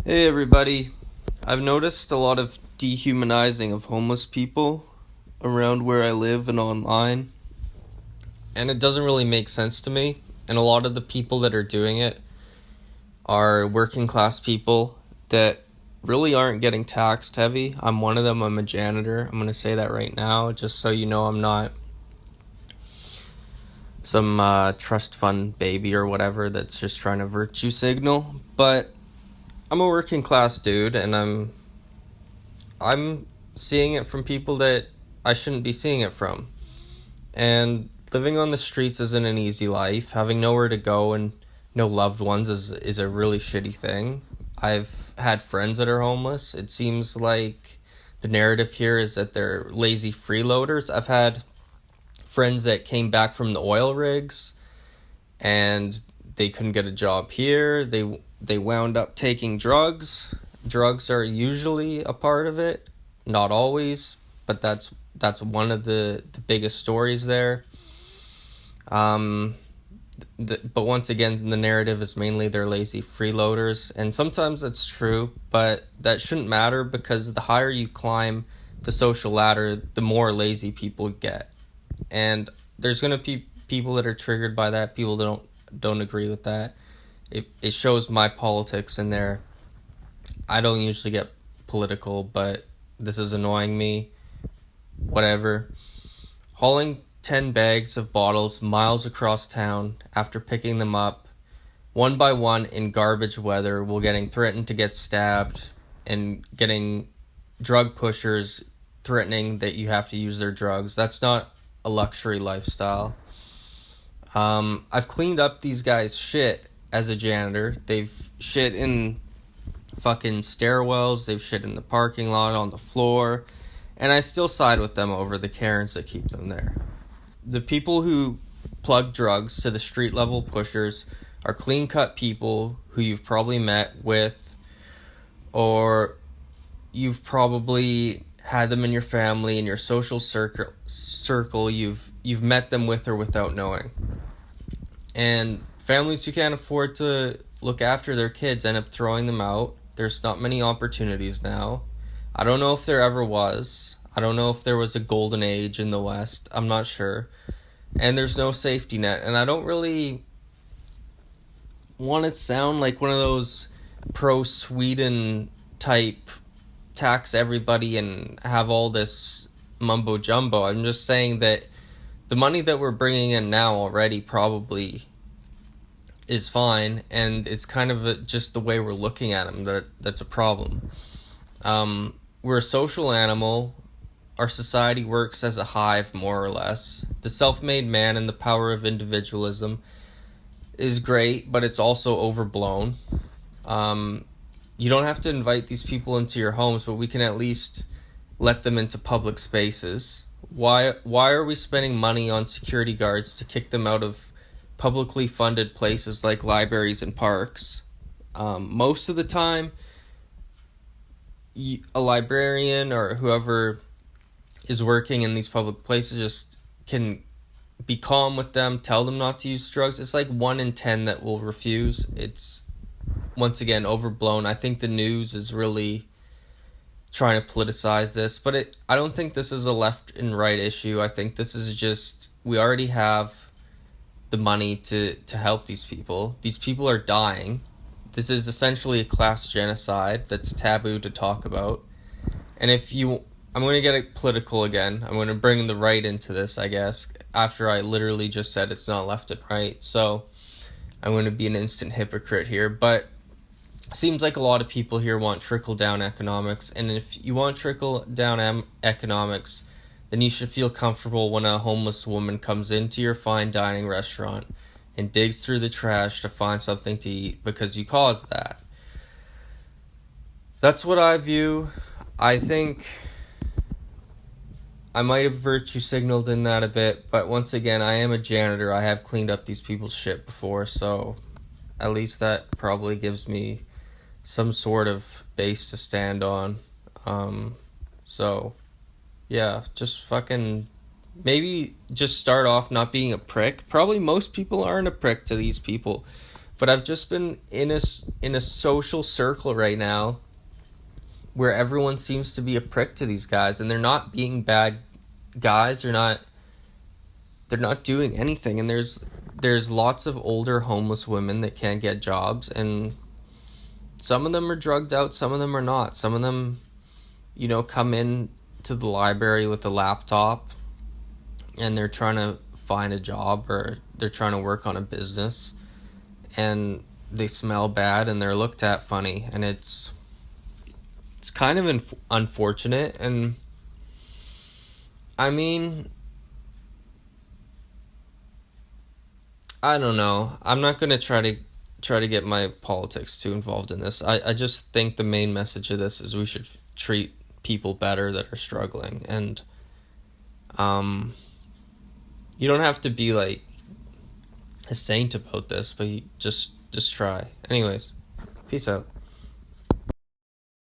Hey everybody. I've noticed a lot of dehumanizing of homeless people around where I live and online, and it doesn't really make sense to me. And a lot of the people that are doing it are working class people that really aren't getting taxed heavy. I'm one of them. I'm a janitor. I'm going to say that right now, just so you know I'm not some trust fund baby or whatever that's just trying to virtue signal. But I'm a working class dude, and I'm seeing it from people that I shouldn't be seeing it from. And living on the streets isn't an easy life. Having nowhere to go and no loved ones is a really shitty thing. I've had friends that are homeless. It seems like the narrative here is that they're lazy freeloaders. I've had friends that came back from the oil rigs and they couldn't get a job here. They wound up taking drugs. Drugs are usually a part of it, not always, but that's one of the biggest stories there. But once again, the narrative is mainly they're lazy freeloaders, and sometimes that's true, but that shouldn't matter because the higher you climb the social ladder, the more lazy people get. And there's going to be people that are triggered by that, people that don't agree with that. It shows my politics in there. I don't usually get political, but this is annoying me. Whatever. Hauling 10 bags of bottles miles across town after picking them up one by one in garbage weather while getting threatened to get stabbed and getting drug pushers threatening that you have to use their drugs. That's not a luxury lifestyle. I've cleaned up these guys' shit as a janitor. They've shit in fucking stairwells, they've shit in the parking lot, on the floor, and I still side with them over the Karens that keep them there. The people who plug drugs to the street level pushers are clean-cut people who you've probably met with, or you've probably had them in your family, in your social circle, you've met them with or without knowing. And families who can't afford to look after their kids end up throwing them out. There's not many opportunities now. I don't know if there ever was. I don't know if there was a golden age in the West. I'm not sure. And there's no safety net. And I don't really want to sound like one of those pro-Sweden type tax everybody and have all this mumbo jumbo. I'm just saying that the money that we're bringing in now already probably is fine, and it's kind of just the way we're looking at them that's a problem. We're a social animal. Our society works as a hive, more or less. The self-made man and the power of individualism is great, but it's also overblown. You don't have to invite these people into your homes, but we can at least let them into public spaces. Why are we spending money on security guards to kick them out of publicly funded places like libraries and parks? Most of the time, a librarian or whoever is working in these public places just can be calm with them, tell them not to use drugs. It's like 1 in 10 that will refuse. It's, once again, overblown. I think the news is really trying to politicize this, but I don't think this is a left and right issue. I think this is just, we already have the money to help these people. These people are dying. This is essentially a class genocide that's taboo to talk about. And I'm going to get it political again. I'm going to bring the right into this, I guess, after I literally just said it's not left and right. So I'm going to be an instant hypocrite here, but seems like a lot of people here want trickle-down economics, and if you want trickle-down economics, then you should feel comfortable when a homeless woman comes into your fine dining restaurant and digs through the trash to find something to eat because you caused that. That's what I view. I think I might have virtue signaled in that a bit, but once again, I am a janitor. I have cleaned up these people's shit before, so at least that probably gives me some sort of base to stand on. So yeah, just fucking maybe just start off not being a prick. Probably most people aren't a prick to these people, But I've just been in a social circle right now where everyone seems to be a prick to these guys, and they're not being bad guys. They're not doing anything, and there's lots of older homeless women that can't get jobs, and some of them are drugged out, some of them are not. Some of them, come in to the library with a laptop and they're trying to find a job, or they're trying to work on a business, and they smell bad and they're looked at funny, and it's kind of unfortunate. And I mean, I don't know. I'm not going to try to get my politics too involved in this. I just think the main message of this is we should treat people better that are struggling. And you don't have to be like a saint about this, but you just try. Anyways, peace out.